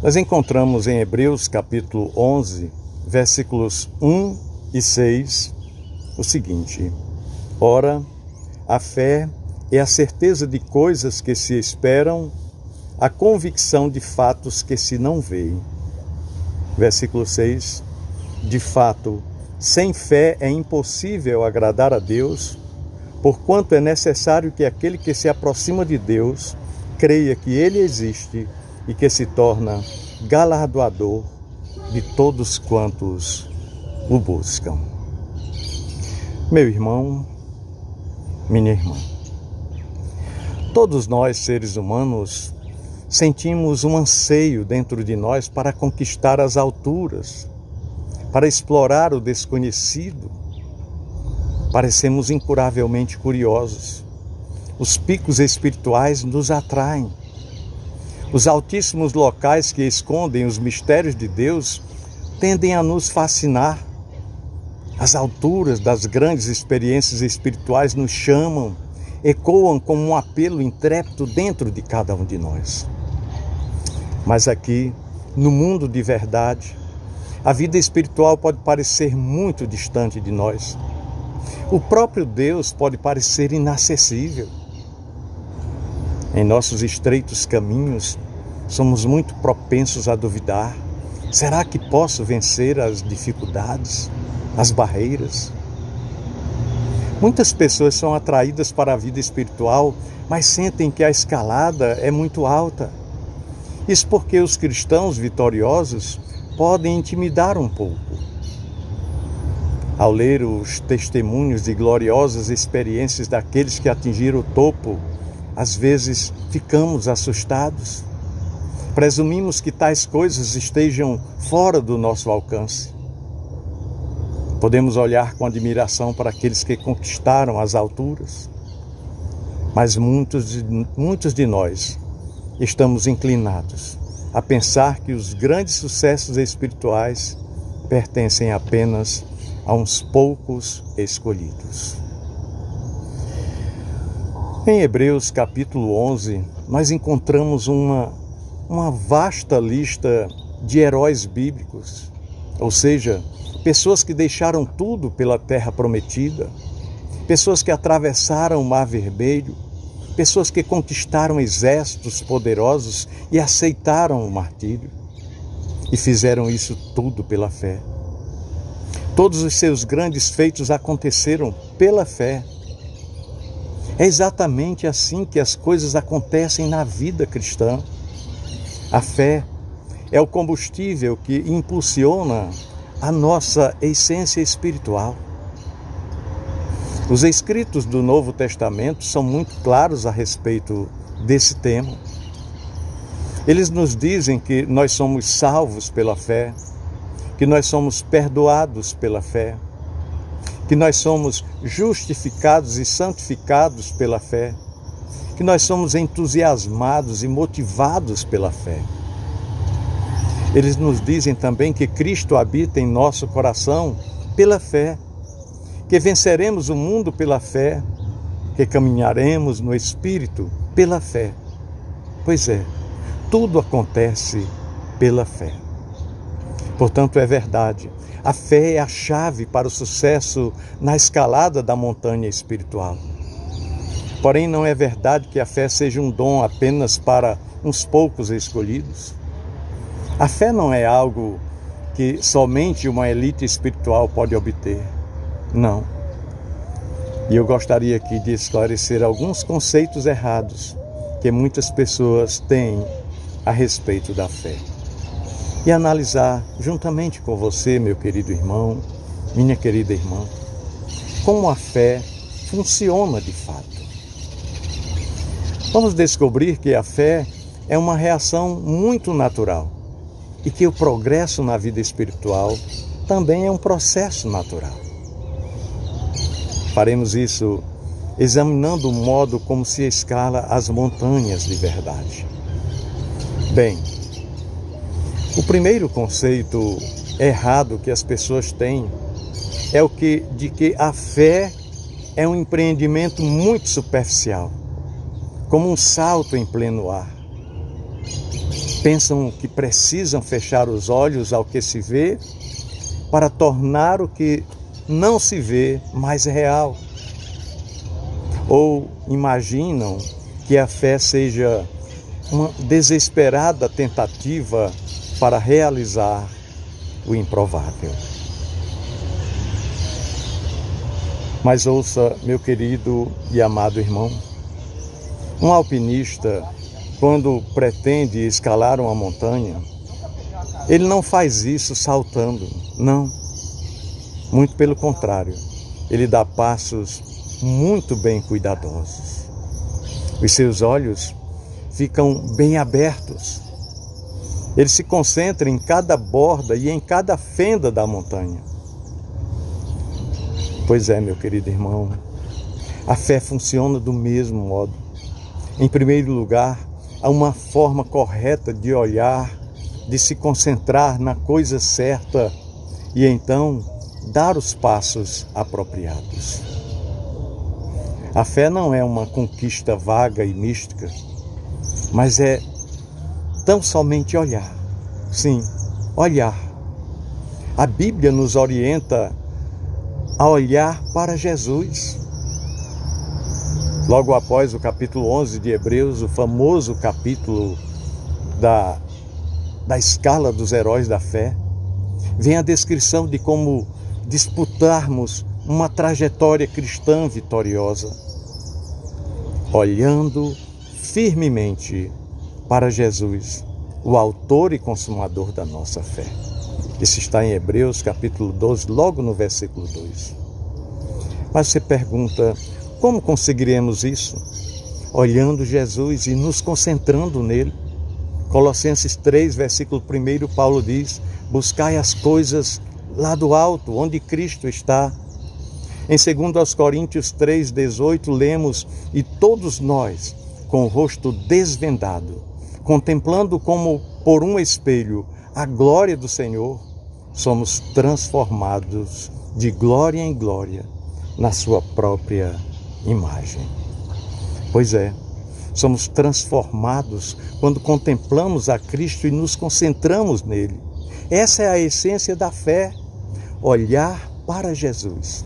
Nós encontramos em Hebreus capítulo 11, versículos 1 e 6, o seguinte: Ora, a fé é a certeza de coisas que se esperam, a convicção de fatos que se não veem. Versículo 6: De fato, sem fé é impossível agradar a Deus, porquanto é necessário que aquele que se aproxima de Deus creia que Ele existe e que se torna galardoador de todos quantos o buscam. Meu irmão, minha irmã, todos nós, seres humanos, sentimos um anseio dentro de nós para conquistar as alturas, para explorar o desconhecido. Parecemos incuravelmente curiosos. Os picos espirituais nos atraem. Os altíssimos locais que escondem os mistérios de Deus tendem a nos fascinar. As alturas das grandes experiências espirituais nos chamam, ecoam como um apelo intrépido dentro de cada um de nós. Mas aqui, no mundo de verdade, a vida espiritual pode parecer muito distante de nós. O próprio Deus pode parecer inacessível. Em nossos estreitos caminhos, somos muito propensos a duvidar. Será que posso vencer as dificuldades, as barreiras? Muitas pessoas são atraídas para a vida espiritual, mas sentem que a escalada é muito alta. Isso porque os cristãos vitoriosos podem intimidar um pouco. Ao ler os testemunhos de gloriosas experiências daqueles que atingiram o topo, às vezes ficamos assustados. Presumimos que tais coisas estejam fora do nosso alcance. Podemos olhar com admiração para aqueles que conquistaram as alturas, mas muitos de nós estamos inclinados a pensar que os grandes sucessos espirituais pertencem apenas a uns poucos escolhidos. Em Hebreus capítulo 11, nós encontramos uma vasta lista de heróis bíblicos, ou seja, pessoas que deixaram tudo pela terra prometida, pessoas que atravessaram o Mar Vermelho, pessoas que conquistaram exércitos poderosos e aceitaram o martírio, e fizeram isso tudo pela fé. Todos os seus grandes feitos aconteceram pela fé. É exatamente assim que as coisas acontecem na vida cristã. A fé é o combustível que impulsiona a nossa essência espiritual. Os escritos do Novo Testamento são muito claros a respeito desse tema. Eles nos dizem que nós somos salvos pela fé, que nós somos perdoados pela fé, que nós somos justificados e santificados pela fé, que nós somos entusiasmados e motivados pela fé. Eles nos dizem também que Cristo habita em nosso coração pela fé, que venceremos o mundo pela fé, que caminharemos no Espírito pela fé. Pois é, tudo acontece pela fé. Portanto, é verdade, a fé é a chave para o sucesso na escalada da montanha espiritual. Porém, não é verdade que a fé seja um dom apenas para uns poucos escolhidos. A fé não é algo que somente uma elite espiritual pode obter. Não. E eu gostaria aqui de esclarecer alguns conceitos errados que muitas pessoas têm a respeito da fé. E analisar juntamente com você, meu querido irmão, minha querida irmã, como a fé funciona de fato. Vamos descobrir que a fé é uma reação muito natural e que o progresso na vida espiritual também é um processo natural. Faremos isso examinando o modo como se escala as montanhas de verdade. Bem, o primeiro conceito errado que as pessoas têm é de que a fé é um empreendimento muito superficial, como um salto em pleno ar. Pensam que precisam fechar os olhos ao que se vê para tornar o que não se vê mais real. Ou imaginam que a fé seja uma desesperada tentativa para realizar o improvável. Mas ouça, meu querido e amado irmão, um alpinista, quando pretende escalar uma montanha, ele não faz isso saltando, não. Muito pelo contrário, ele dá passos muito bem cuidadosos. Os seus olhos ficam bem abertos. Ele se concentra em cada borda e em cada fenda da montanha. Pois é, meu querido irmão, a fé funciona do mesmo modo. Em primeiro lugar, há uma forma correta de olhar, de se concentrar na coisa certa e então dar os passos apropriados. A fé não é uma conquista vaga e mística, mas é tão somente olhar. Sim, olhar. A Bíblia nos orienta a olhar para Jesus. Logo após o capítulo 11 de Hebreus, o famoso capítulo da escala dos heróis da fé, vem a descrição de como disputarmos uma trajetória cristã vitoriosa, olhando firmemente para Jesus, o autor e consumador da nossa fé. Isso está em Hebreus capítulo 12, logo no versículo 2. Mas você pergunta, como conseguiremos isso? Olhando Jesus e nos concentrando nele. Colossenses 3, versículo 1, Paulo diz: buscai as coisas lá do alto, onde Cristo está. Em 2 Coríntios 3, 18, lemos: e todos nós, com o rosto desvendado, contemplando como por um espelho a glória do Senhor, somos transformados de glória em glória na sua própria imagem. Pois é, somos transformados quando contemplamos a Cristo e nos concentramos nele. Essa é a essência da fé, olhar para Jesus.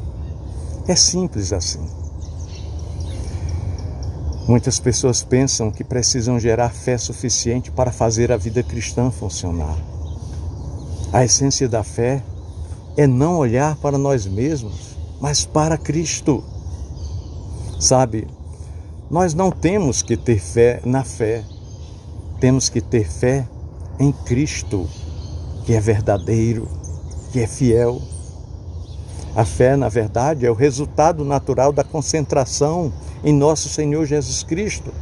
É simples assim. Muitas pessoas pensam que precisam gerar fé suficiente para fazer a vida cristã funcionar. A essência da fé é não olhar para nós mesmos, mas para Cristo. Sabe, nós não temos que ter fé na fé, temos que ter fé em Cristo, que é verdadeiro, que é fiel. A fé, na verdade, é o resultado natural da concentração em nosso Senhor Jesus Cristo,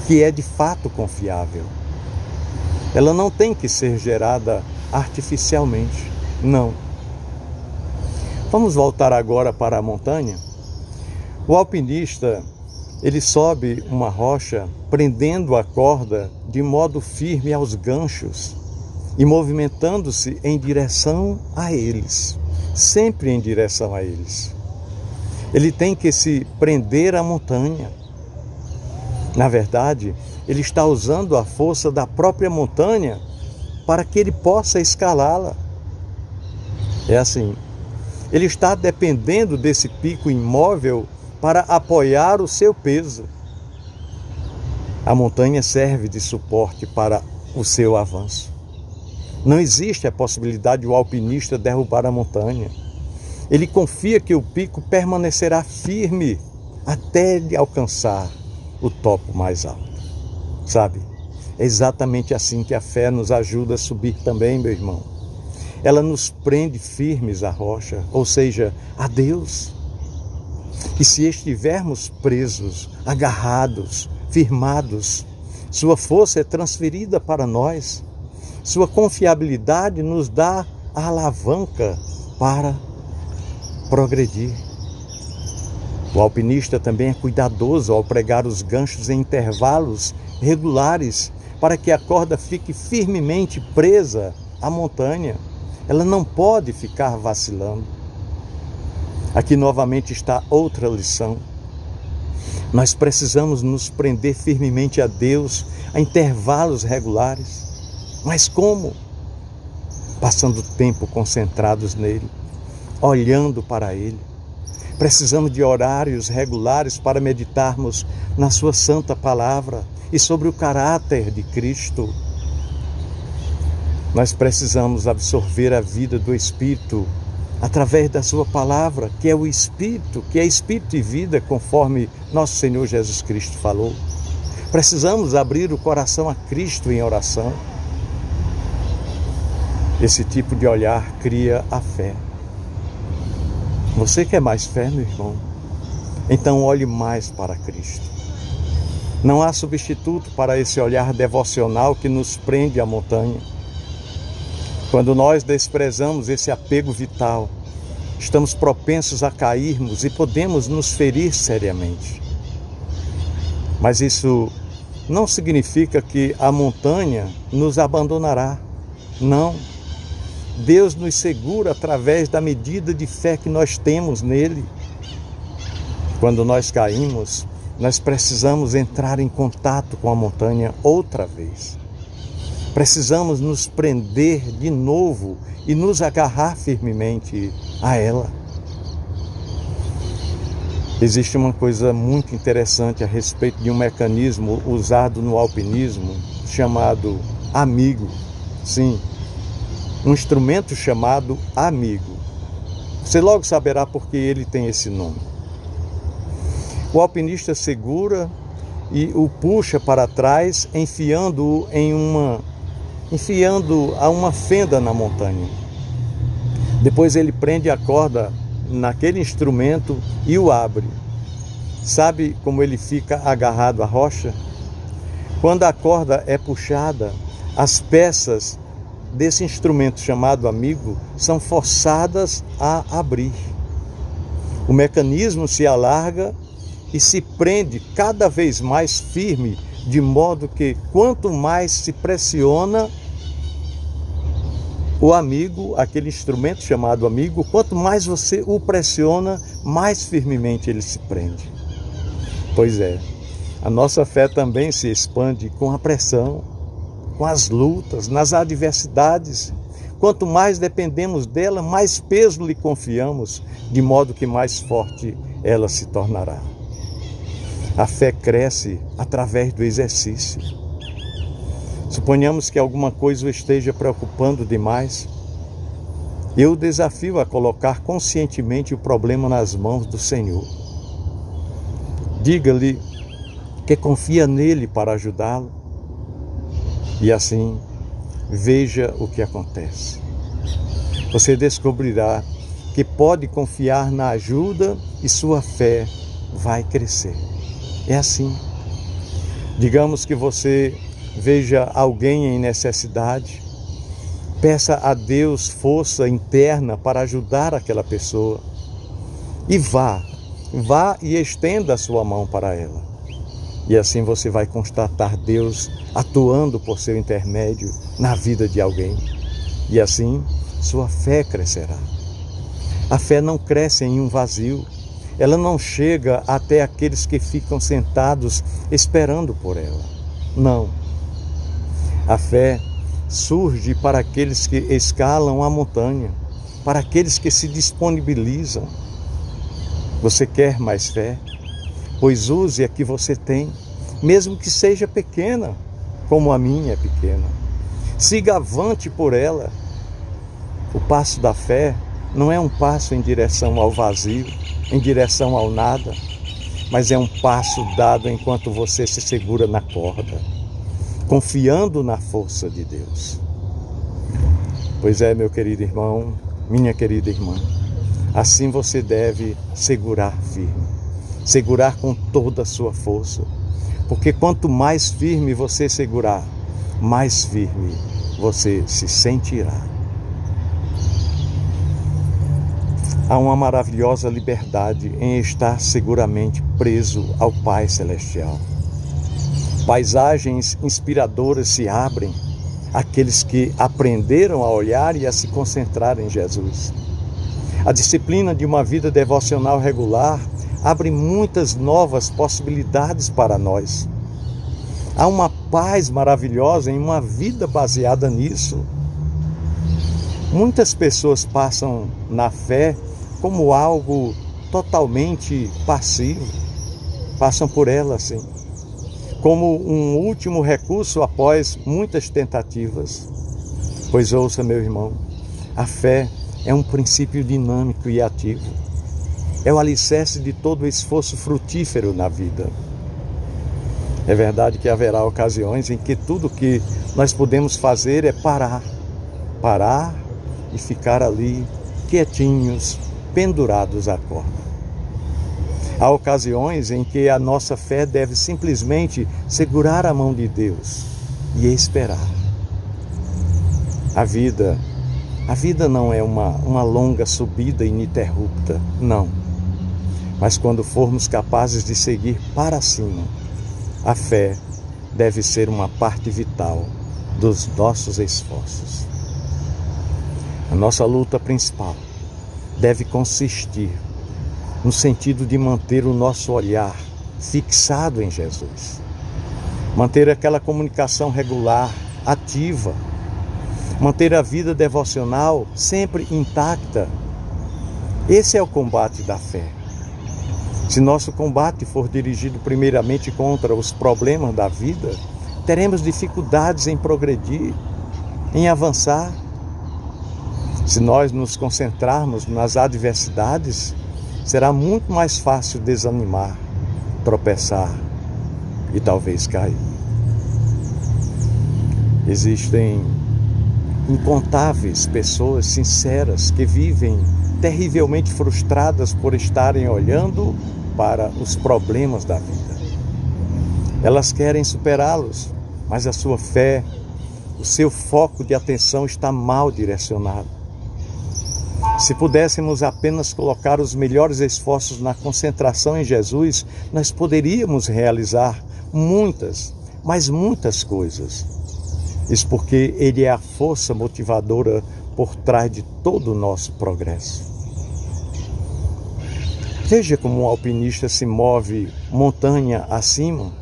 que é de fato confiável. Ela não tem que ser gerada artificialmente, não. Vamos voltar agora para a montanha. O alpinista, ele sobe uma rocha prendendo a corda de modo firme aos ganchos e movimentando-se em direção a eles, sempre em direção a eles. Ele tem que se prender à montanha. Na verdade, ele está usando a força da própria montanha para que ele possa escalá-la. É assim, ele está dependendo desse pico imóvel para apoiar o seu peso. A montanha serve de suporte para o seu avanço. Não existe a possibilidade de o alpinista derrubar a montanha. Ele confia que o pico permanecerá firme até ele alcançar o topo mais alto. Sabe? É exatamente assim que a fé nos ajuda a subir também, meu irmão. Ela nos prende firmes à rocha, ou seja, a Deus. E se estivermos presos, agarrados, firmados, sua força é transferida para nós. Sua confiabilidade nos dá a alavanca para progredir. O alpinista também é cuidadoso ao pregar os ganchos em intervalos regulares para que a corda fique firmemente presa à montanha. Ela não pode ficar vacilando. Aqui novamente está outra lição. Nós precisamos nos prender firmemente a Deus a intervalos regulares. Mas como? Passando tempo concentrados nele, olhando para ele. Precisamos de horários regulares para meditarmos na sua santa palavra e sobre o caráter de Cristo. Nós precisamos absorver a vida do Espírito através da sua palavra, que é o Espírito, que é Espírito e vida, conforme nosso Senhor Jesus Cristo falou. Precisamos abrir o coração a Cristo em oração. Esse tipo de olhar cria a fé. Você quer mais fé, meu irmão? Então olhe mais para Cristo. Não há substituto para esse olhar devocional que nos prende à montanha. Quando nós desprezamos esse apego vital, estamos propensos a cairmos e podemos nos ferir seriamente. Mas isso não significa que a montanha nos abandonará. Não. Deus nos segura através da medida de fé que nós temos nele. Quando nós caímos, nós precisamos entrar em contato com a montanha outra vez. Precisamos nos prender de novo e nos agarrar firmemente a ela. Existe uma coisa muito interessante a respeito de um mecanismo usado no alpinismo chamado amigo. Sim, um instrumento chamado amigo. Você logo saberá por que ele tem esse nome. O alpinista segura e o puxa para trás, enfiando-o a uma fenda na montanha. Depois ele prende a corda naquele instrumento e o abre. Sabe como ele fica agarrado à rocha? Quando a corda é puxada, as peças desse instrumento chamado amigo são forçadas a abrir. O mecanismo se alarga e se prende cada vez mais firme, de modo que quanto mais se pressiona o amigo, aquele instrumento chamado amigo, quanto mais você o pressiona, mais firmemente ele se prende. Pois é, a nossa fé também se expande com a pressão, com as lutas, nas adversidades. Quanto mais dependemos dela, mais peso lhe confiamos, de modo que mais forte ela se tornará. A fé cresce através do exercício. Suponhamos que alguma coisa o esteja preocupando demais. Eu o desafio a colocar conscientemente o problema nas mãos do Senhor. Diga-lhe que confia nele para ajudá-lo. E assim, veja o que acontece. Você descobrirá que pode confiar na ajuda e sua fé vai crescer. É assim. Digamos que você veja alguém em necessidade, peça a Deus força interna para ajudar aquela pessoa e vá e estenda a sua mão para ela. E assim você vai constatar Deus atuando por seu intermédio na vida de alguém. E assim sua fé crescerá. A fé não cresce em um vazio. Ela não chega até aqueles que ficam sentados esperando por ela. Não. A fé surge para aqueles que escalam a montanha, para aqueles que se disponibilizam. Você quer mais fé? Pois use a que você tem, mesmo que seja pequena, como a minha é pequena. Siga avante por ela. O passo da fé não é um passo em direção ao vazio, em direção ao nada, mas é um passo dado enquanto você se segura na corda, confiando na força de Deus. Pois é, meu querido irmão, minha querida irmã, assim você deve segurar firme, segurar com toda a sua força, porque quanto mais firme você segurar, mais firme você se sentirá. Há uma maravilhosa liberdade em estar seguramente preso ao Pai Celestial. Paisagens inspiradoras se abrem àqueles que aprenderam a olhar e a se concentrar em Jesus. A disciplina de uma vida devocional regular abre muitas novas possibilidades para nós. Há uma paz maravilhosa em uma vida baseada nisso. Muitas pessoas passam na fé como algo totalmente passivo. Passam por ela assim, como um último recurso após muitas tentativas. Pois ouça, meu irmão, a fé é um princípio dinâmico e ativo. É o alicerce de todo o esforço frutífero na vida. É verdade que haverá ocasiões em que tudo que nós podemos fazer é parar e ficar ali quietinhos, pendurados à corda. Há ocasiões em que a nossa fé deve simplesmente segurar a mão de Deus e esperar. A vida não é uma longa subida ininterrupta, não. Mas quando formos capazes de seguir para cima, a fé deve ser uma parte vital dos nossos esforços. A nossa luta principal deve consistir no sentido de manter o nosso olhar fixado em Jesus. Manter aquela comunicação regular, ativa. Manter a vida devocional sempre intacta. Esse é o combate da fé. Se nosso combate for dirigido primeiramente contra os problemas da vida, teremos dificuldades em progredir, em avançar. Se nós nos concentrarmos nas adversidades, será muito mais fácil desanimar, tropeçar e talvez cair. Existem incontáveis pessoas sinceras que vivem terrivelmente frustradas por estarem olhando para os problemas da vida. Elas querem superá-los, mas a sua fé, o seu foco de atenção está mal direcionado. Se pudéssemos apenas colocar os melhores esforços na concentração em Jesus, nós poderíamos realizar muitas, mas muitas coisas. Isso porque Ele é a força motivadora por trás de todo o nosso progresso. Veja como um alpinista se move montanha acima.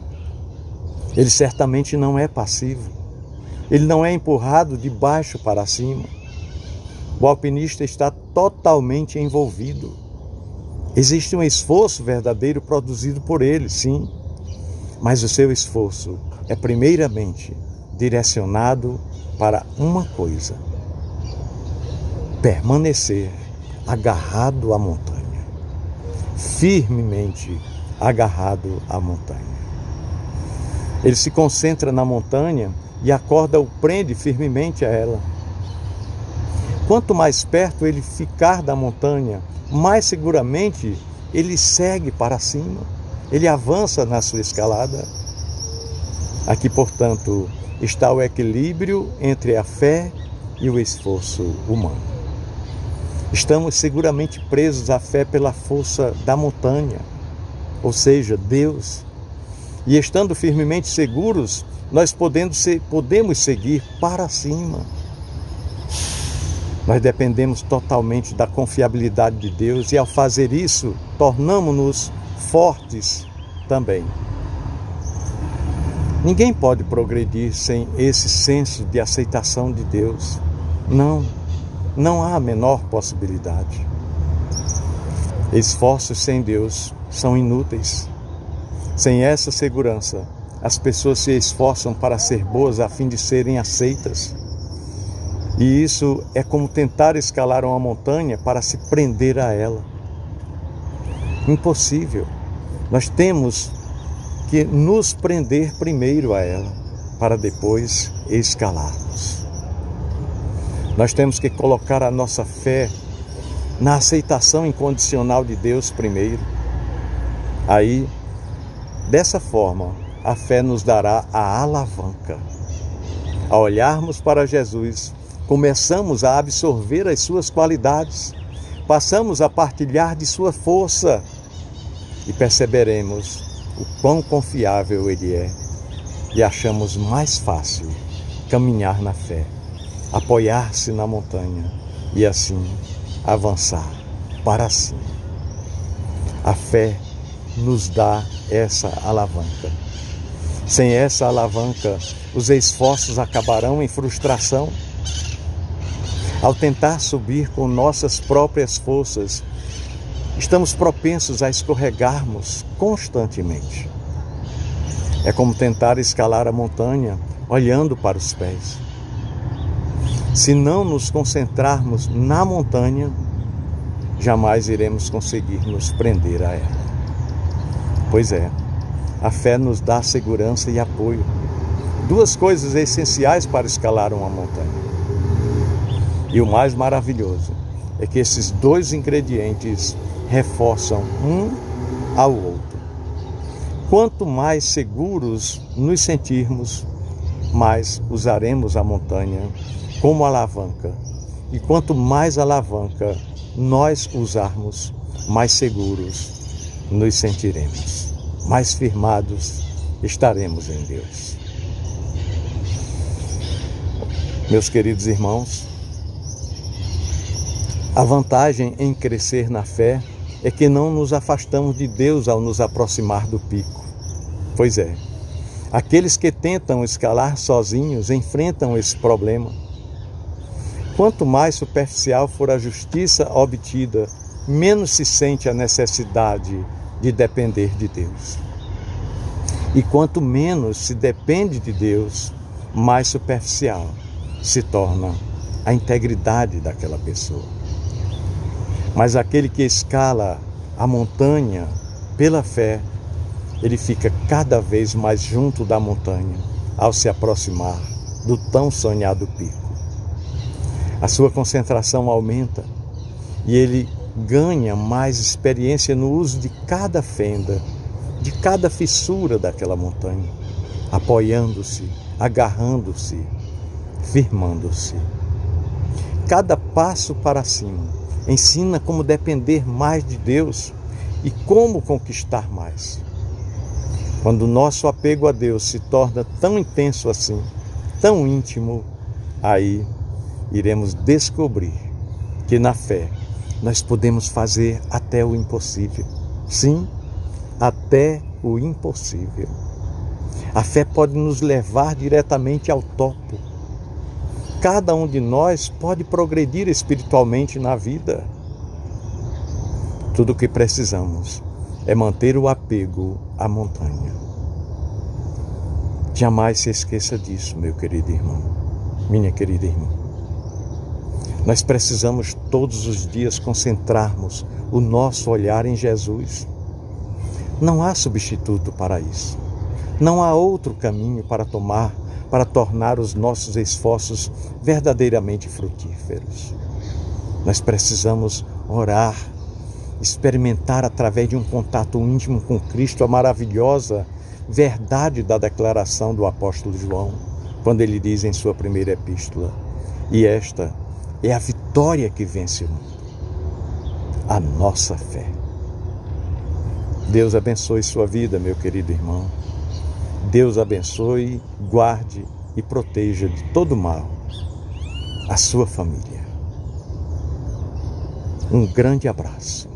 Ele certamente não é passivo. Ele não é empurrado de baixo para cima. O alpinista está totalmente envolvido. Existe um esforço verdadeiro produzido por ele, sim, mas o seu esforço é primeiramente direcionado para uma coisa: permanecer agarrado à montanha, firmemente agarrado à montanha. Ele se concentra na montanha e a corda o prende firmemente a ela. Quanto mais perto ele ficar da montanha, mais seguramente ele segue para cima, ele avança na sua escalada. Aqui, portanto, está o equilíbrio entre a fé e o esforço humano. Estamos seguramente presos à fé pela força da montanha, ou seja, Deus. E estando firmemente seguros, nós podemos seguir para cima. Nós dependemos totalmente da confiabilidade de Deus e, ao fazer isso, tornamos-nos fortes também. Ninguém pode progredir sem esse senso de aceitação de Deus. Não há a menor possibilidade. Esforços sem Deus são inúteis. Sem essa segurança, as pessoas se esforçam para ser boas a fim de serem aceitas. E isso é como tentar escalar uma montanha para se prender a ela. Impossível. Nós temos que nos prender primeiro a ela, para depois escalarmos. Nós temos que colocar a nossa fé na aceitação incondicional de Deus primeiro. Aí, dessa forma, a fé nos dará a alavanca. Ao olharmos para Jesus, começamos a absorver as suas qualidades, passamos a partilhar de sua força e perceberemos o quão confiável Ele é e achamos mais fácil caminhar na fé, apoiar-se na montanha e assim avançar para cima. A fé nos dá essa alavanca. Sem essa alavanca, os esforços acabarão em frustração. Ao tentar subir com nossas próprias forças, estamos propensos a escorregarmos constantemente. É como tentar escalar a montanha olhando para os pés. Se não nos concentrarmos na montanha, jamais iremos conseguir nos prender a ela. Pois é, a fé nos dá segurança e apoio. Duas coisas essenciais para escalar uma montanha. E o mais maravilhoso é que esses dois ingredientes reforçam um ao outro. Quanto mais seguros nos sentirmos, mais usaremos a montanha como alavanca. E quanto mais alavanca nós usarmos, mais seguros nos sentiremos. Mais firmados estaremos em Deus. Meus queridos irmãos, a vantagem em crescer na fé é que não nos afastamos de Deus ao nos aproximar do pico. Pois é, aqueles que tentam escalar sozinhos enfrentam esse problema. Quanto mais superficial for a justiça obtida, menos se sente a necessidade de depender de Deus. E quanto menos se depende de Deus, mais superficial se torna a integridade daquela pessoa. Mas aquele que escala a montanha pela fé, ele fica cada vez mais junto da montanha ao se aproximar do tão sonhado pico. A sua concentração aumenta e ele ganha mais experiência no uso de cada fenda, de cada fissura daquela montanha, apoiando-se, agarrando-se, firmando-se. Cada passo para cima ensina como depender mais de Deus e como conquistar mais. Quando o nosso apego a Deus se torna tão intenso assim, tão íntimo, aí iremos descobrir que na fé nós podemos fazer até o impossível. Sim, até o impossível. A fé pode nos levar diretamente ao topo. Cada um de nós pode progredir espiritualmente na vida. Tudo o que precisamos é manter o apego à montanha. Jamais se esqueça disso, meu querido irmão, minha querida irmã. Nós precisamos todos os dias concentrarmos o nosso olhar em Jesus. Não há substituto para isso. Não há outro caminho para tornar os nossos esforços verdadeiramente frutíferos. Nós precisamos orar, experimentar através de um contato íntimo com Cristo a maravilhosa verdade da declaração do apóstolo João, quando ele diz em sua primeira epístola: e esta é a vitória que vence o mundo, a nossa fé. Deus abençoe sua vida, meu querido irmão. Deus abençoe, guarde e proteja de todo mal a sua família. Um grande abraço.